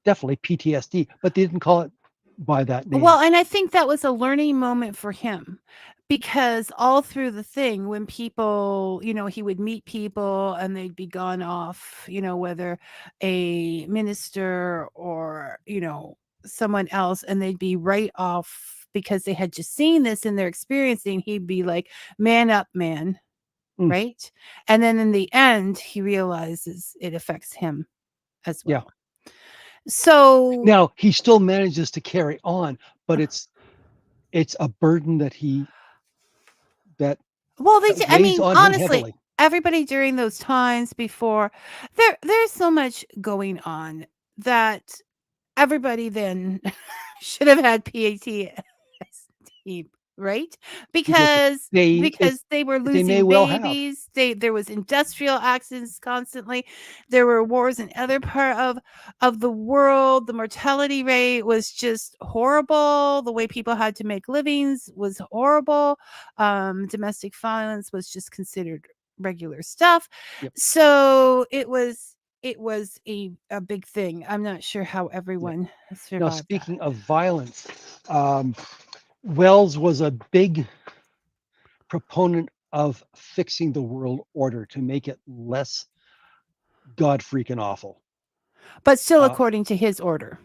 definitely PTSD, but they didn't call it by that name. and I think that was a learning moment for him because all through the thing, when people, he would meet people and they'd be gone off, whether a minister or, someone else, and they'd be right off because they had just seen this and they're experiencing, he'd be like, man up, man. Mm, Right. And then in the end, he realizes it affects him as yeah. well. So, Now he still manages to carry on, but it's a burden that that well, that I weighs mean, on him honestly, heavily. everybody during those times before, there's so much going on that everybody then should have had PTSD, right? Because Because they it because they were they may losing well have. babies. There was industrial accidents constantly. There were wars in other part of the world. The mortality rate was just horrible. The way people had to make livings was horrible. Domestic violence was just considered regular stuff. Yep. So it was a big thing. I'm not sure how Yep. everyone Now, survived that. speaking of violence, um, Wells was a big proponent of fixing the world order to make it less god freaking awful. But still Uh, according to his order.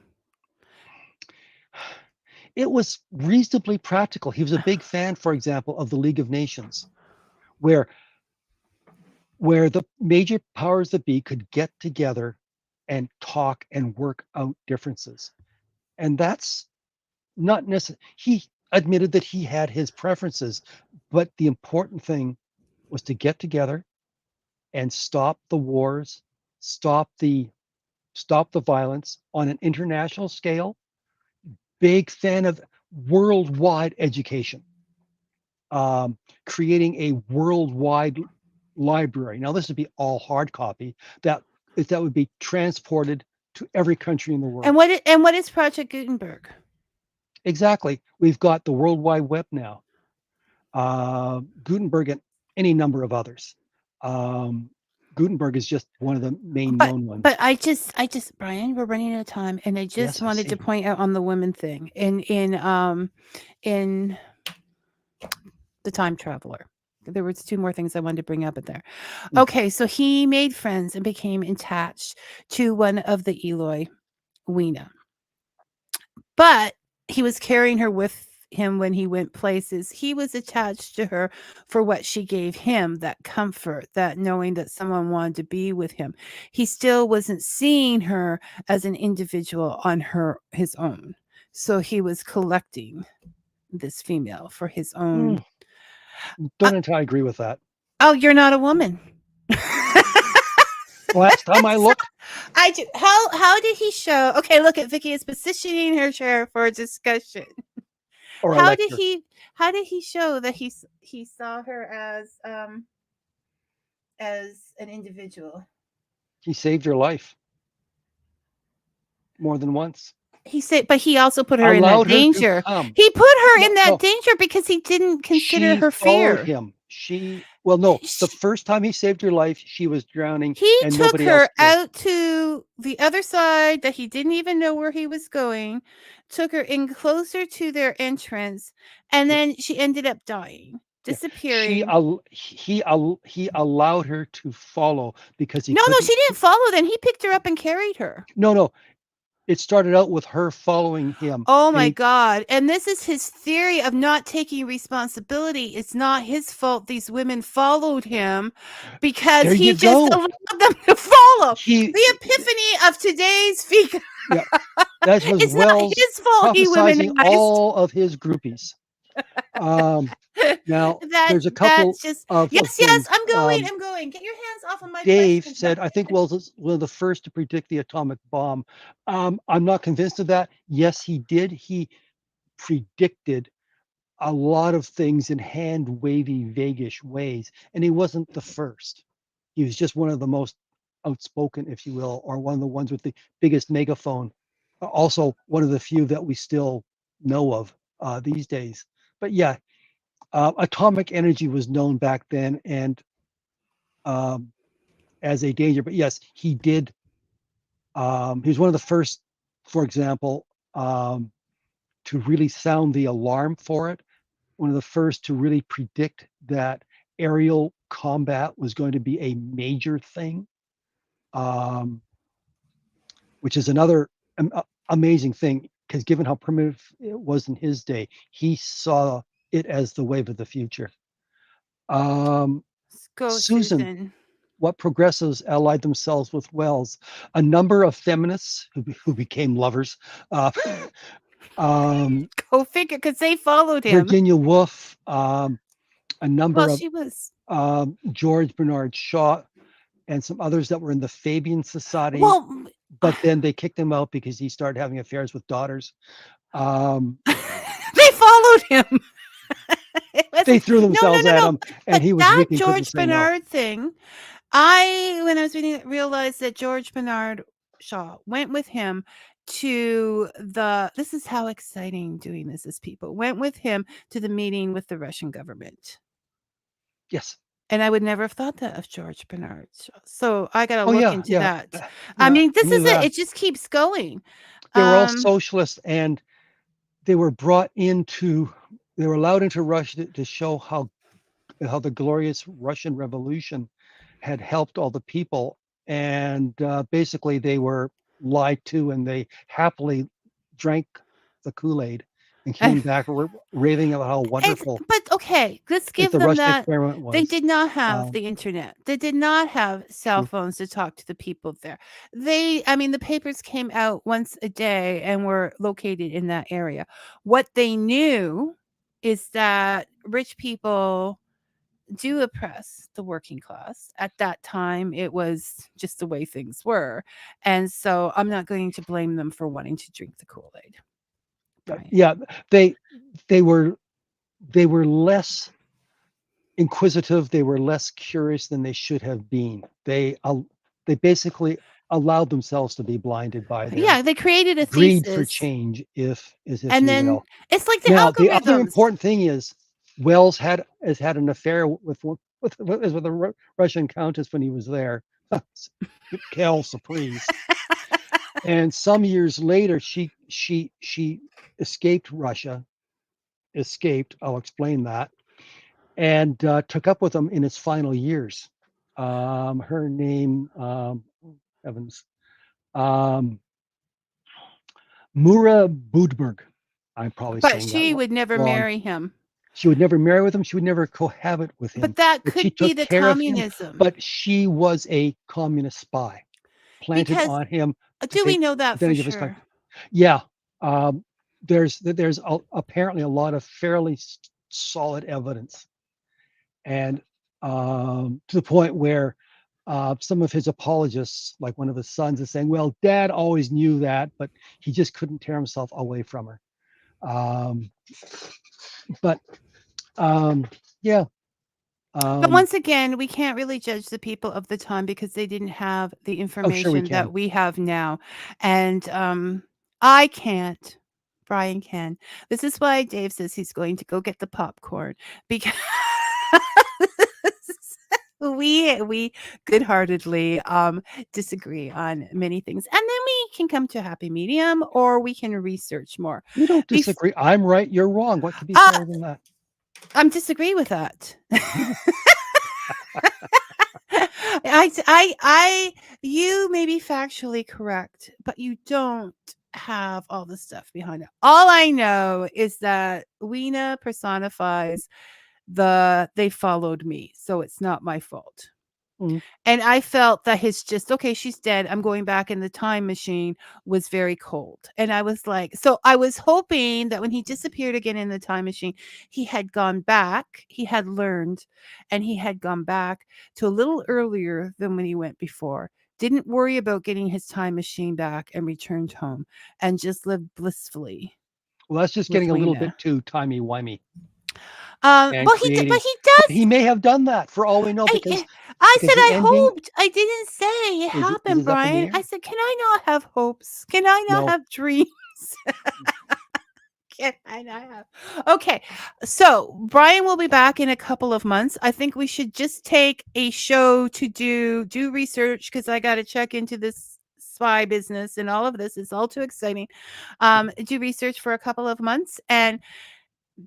it was reasonably practical. He was a big fan, for example, of the League of Nations, where the major powers that be could get together and talk and work out differences. And that's not necessary. He admitted that he had his preferences, but the important thing was to get together and stop the wars, stop the violence on an international scale. Big fan of worldwide education, creating a worldwide library. Now, this would be all hard copy that would be transported to every country in the world. And what is Project Gutenberg? Exactly. We've got the World Wide Web now, Gutenberg and any number of others. Um, Gutenberg is just one of the main But known but ones. I just Brian, we're running out of time, and I just Yes, I wanted to see. point out on the women thing in The Time Traveler. There was two more things I wanted to bring up in there. Mm. Okay, so he made friends and became attached to one of the Eloi, Weena. But he was carrying her with him when he went places. He was attached to her for what she gave him, that comfort, that knowing that someone wanted to be with him. He still wasn't seeing her as an individual on his own. So he was collecting this female for his own. Mm, don't entirely agree with that. Oh, you're not a woman. Last time I looked, I do. How did he show? Okay, look at Vicky is positioning her chair for a discussion. or a How did lecture, he show that he saw her as an individual? he saved your life more than once. He said, but he also put her in that Allowed her to danger. come. He put her No, in that no, danger because he didn't consider she her followed fear. him. Well, no, the Sh- first time he saved her life, she was drowning He and took nobody else her cared. out to the other side that he didn't even know where he was going, took her in closer to their entrance, and Yeah, then she ended up dying, yeah. disappearing. He allowed her to follow because he No, no, couldn't. she didn't follow then. He picked her up and carried her. No, no. It started out with her following him, Oh and my God. And this is his theory of not taking responsibility. It's not his fault these women followed him because there you he just go. allowed them to follow. He, The epiphany of today's Fika. yeah, that was It's not Wells his fault he prophesizing womanized. all of his groupies. Now, there's a couple That's just of yes, yes, things. I'm going. Get your hands off of my Dave question. said, I think Wells was one of the first to predict the atomic bomb. I'm not convinced of that. Yes, he did. He predicted a lot of things in hand wavy, vaguish ways, and he wasn't the first. He was just one of the most outspoken, if you will, or one of the ones with the biggest megaphone. Also, one of the few that we still know of these days. But yeah, atomic energy was known back then and um, as a danger. But yes, he did. He was one of the first, for example, to really sound the alarm for it. One of the first to really predict that aerial combat was going to be a major thing, um, which is another amazing thing because given how primitive it was in his day, he saw it as the wave of the future. Um, Let's go, Susan, Susan. what progressives allied themselves with Wells? A number of feminists who became lovers. Uh, um, Go figure, because they followed him. Virginia Woolf, a Well, number of she was. George Bernard Shaw, and some others that were in the Fabian Society, Well, but then they kicked him out because he started having affairs with daughters. they followed him. It They wasn't. threw No, no, themselves no, at no. him, and But he was that weak and couldn't George say no. Bernard thing, when I was reading it, realized that George Bernard Shaw went with him to the. This is how exciting doing this is. People went with him to the meeting with the Russian government. Yes. And I would never have thought that of George Bernard Shaw. So I got to Oh look yeah, into yeah, that. I yeah. mean, I this knew is it. that. It just keeps going. They were all Um, socialists, and they were brought into. They were allowed into Russia to show how the glorious Russian Revolution had helped all the people, and basically they were lied to, and they happily drank the Kool-Aid and came back raving about how wonderful But okay, let's give the them Russian that. experiment They was. did not have Um, the internet. They did not have cell true. phones to talk to the people there. I mean, the papers came out once a day and were located in that area. What they knew is that rich people do oppress the working class. At that time, it was just the way things were. And so I'm not going to blame them for wanting to drink the Kool Aid, Brian. Yeah, they they were they were less inquisitive. They were less curious than they should have been. They basically allowed themselves to be blinded by their Yeah, they created a greed for thesis. change, if And you then will. it's like the Now, the other algorithms. important thing is Wells has had an affair with a Russian countess when he was there. Quelle surprise. And some years later, she escaped Russia, escaped. I'll explain that, and took up with him in his final years. Her name, Evans, um, Mura Budberg. I'm probably But saying that she would never wrong. marry him. She would never marry with him. She would never cohabit with him. But that But she could be took the care of him. communism. But she was a communist spy planted Because on him to do we take know that for advantage of his sure? country. Yeah, there's apparently a lot of fairly solid evidence, and to the point where some of his apologists, like one of his sons, is saying, "Well, Dad always knew that, but he just couldn't tear himself away from her." Um, but yeah. But Um, once again, we can't really judge the people of the time because they didn't have the oh, sure we information can. that we have now. And I can't. Brian can. This is why Dave says he's going to go get the popcorn because we good-heartedly disagree on many things. And then we can come to a happy medium or we can research more. We don't Bef- disagree. I'm right. You're wrong. What could be uh, fairer than that? I'm disagree with that. You may be factually correct, but you don't have all the stuff behind it. All I know is that Weena personifies they followed me, so it's not my fault. Mm. And I felt that his just, okay, she's dead. I'm going back in the time machine was very cold. And I was like, so I was hoping that when he disappeared again in the time machine, he had gone back, he had learned, and he had gone back to a little earlier than when he went before. Didn't worry about getting his time machine back and returned home and just lived blissfully Well, that's just with getting a little Weena. bit too timey-wimey and Well, creating. he But does. he may have done that for all we know I because said the I ending hoped. I didn't say it is happened, up in the Brian. I air. said, can I not have hopes? Can I not No, have dreams? I have. Okay, so Brian will be back in a couple of months. I think we should just take a show to do research because I got to check into this spy business and all of this. It's all too exciting. Do research for a couple of months and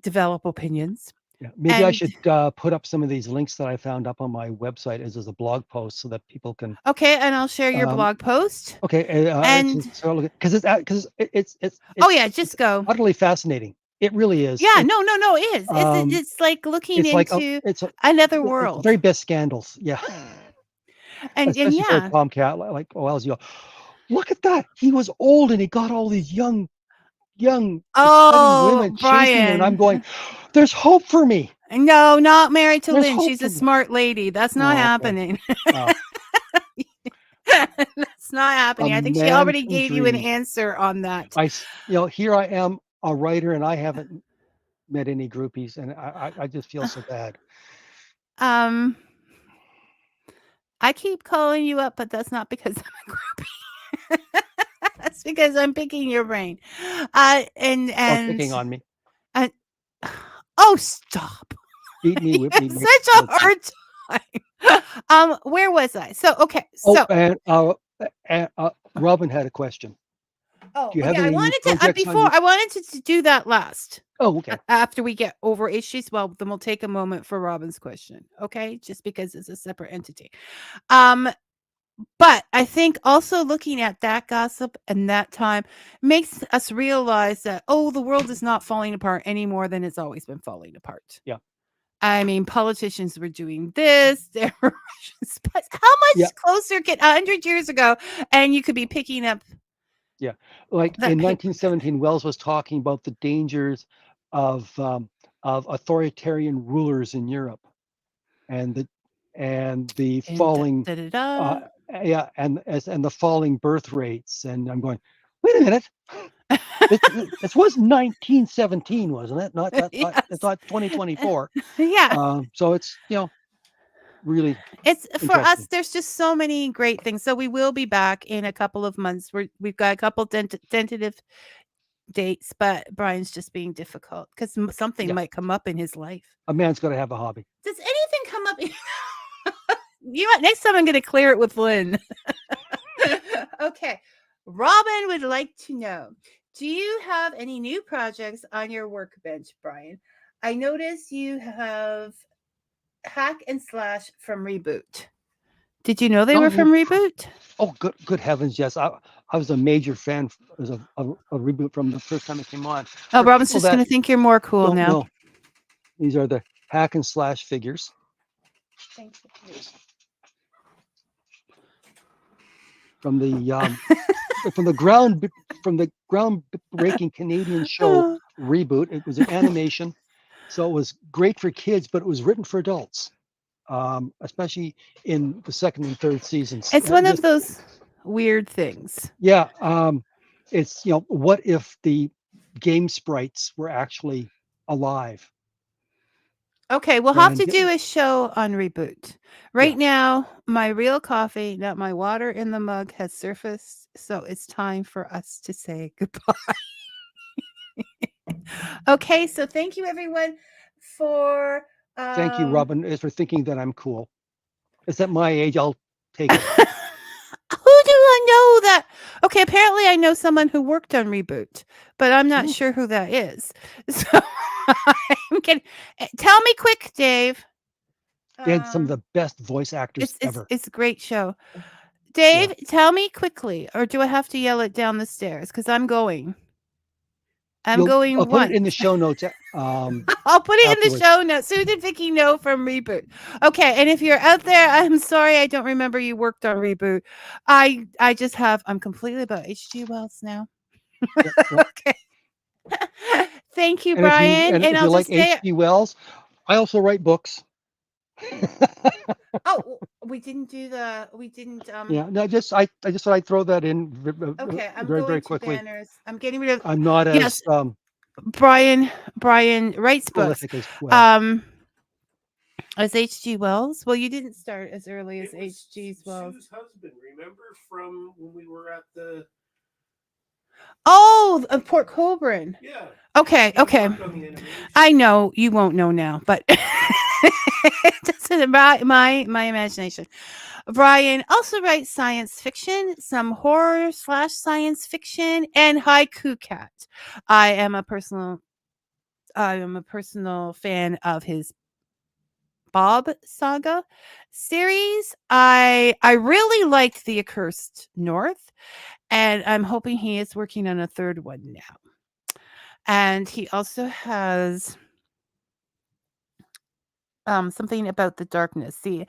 develop opinions. Yeah, maybe I And should put up some of these links that I found up on my website as a blog post so that people can. okay, and I'll share your Um, blog post. okay, And because it's oh yeah, it's just go. utterly fascinating. It really is. Yeah, no, it is. Um, It's like looking it's like into it's another the world. very best scandals. Yeah, And especially for a yeah. Tomcat like Wells. You go, look at that. He was old and he got all these young exciting Oh, women chasing him, and I'm Brian. going, there's hope for me. No, not married to There's Lynn. hope She's for a me. smart lady. That's not Oh, okay. happening. Oh, That's not a happening. I think she man already can gave you an dream. answer on that. Here I am, a writer, and I haven't met any groupies, and I just feel so bad. I keep calling you up, but that's not because I'm a groupie. That's because I'm picking your brain. And Picking on me. oh, stop. Beat me, You whip have me, make such a me. hard time. Where was I? So okay, Oh, so and Robin had a question. oh, Do you have yeah, I any new wanted to projects on your... I wanted to do that last. Oh, okay. After we get over issues, well, then we'll take a moment for Robin's question, okay? Just because it's a separate entity. But I think also looking at that gossip and that time makes us realize that the world is not falling apart any more than it's always been falling apart. Yeah. I mean, politicians were doing this. There were but how much closer can 100 years ago, and you could be picking up. Yeah, like in 1917, Wells was talking about the dangers of authoritarian rulers in Europe, and the falling, and the falling birth rates. And I'm going, wait a minute, this was 1917, wasn't it? Yes. It's not 2024. Yeah. So it's really it's for us. There's just so many great things. So we will be back in a couple of months. We've got a couple tentative dates, but Brian's just being difficult because something might come up in his life. A man's got to have a hobby. Does anything come up? Next time I'm going to clear it with Lynn. Okay. Robin would like to know, do you have any new projects on your workbench, Brian? I notice you have Hack and Slash from Reboot. Did you know they were from Reboot? Oh, good heavens, yes. I was a major fan of Reboot from the first time it came on. Oh, Robin's just going to think you're more cool now. No. These are the Hack and Slash figures. Thank you. From the groundbreaking Canadian show Reboot. It was an animation, so it was great for kids, but it was written for adults, especially in the second and third seasons. It's one of those weird things. Yeah, it's what if the game sprites were actually alive? Okay, we'll have to do a show on Reboot. Right now, my real coffee, not my water in the mug, has surfaced, so it's time for us to say goodbye. Okay, so thank you everyone for... Thank you, Robin, for thinking that I'm cool. It's at my age, I'll take it. Who do I know that? Okay, apparently I know someone who worked on Reboot, but I'm not sure who that is. So I'm kidding. Tell me quick, Dave. They had some of the best voice actors ever. It's a great show. Dave, tell me quickly, or do I have to yell it down the stairs? Because I'm going. I'll put it in the show notes. I'll put it in the show notes. So did Vicky know from Reboot? Okay, and if you're out there, I'm sorry I don't remember you worked on Reboot. I'm completely about H.G. Wells now. Okay. Thank you, Brian. And if you like H.G. Wells, I also write books. Oh, we didn't. Yeah, no, I just thought I'd throw that in. Okay, I'm very, going very to quickly. banners. I'm getting rid of. I'm not as Brian writes books. As H.G. Wells. Well, you didn't start as early as H.G. Wells. Sue's husband, remember from when we were at the Oh, Port Colborne. Okay, okay. I know you won't know now, but it doesn't about my imagination. Brian also writes science fiction, some horror slash science fiction, and haiku cat. I am a personal I am a personal fan of his Bob Saga series. I really liked The Accursed North, and I'm hoping he is working on a third one now. And he also has something about the darkness. The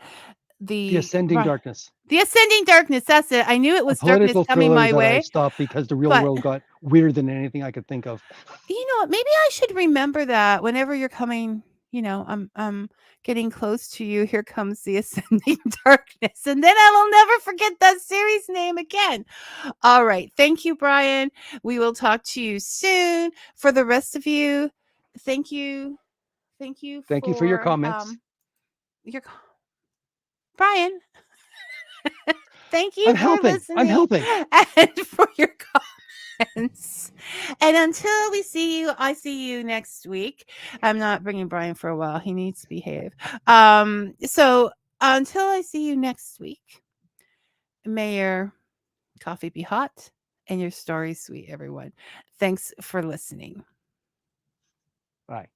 The Ascending right, Darkness, the ascending darkness. That's it. I knew it a was darkness political coming thriller my that I way, stopped because the real but world got weirder than anything I could think of. you know what? Maybe I should remember that whenever you're coming. I'm getting close to you. Here comes the ascending darkness, and then I will never forget that series name again. All right, thank you, Brian. We will talk to you soon. For the rest of you, thank you, thank you Thank you for your for comments. your Brian. Thank I'm you for helping. I'm listening helping. and for your comments. And until we see you, I see you next week. I'm not bringing Brian for a while. He needs to behave. So until I see you next week, may your coffee be hot and your story sweet, everyone. Thanks for listening. Bye.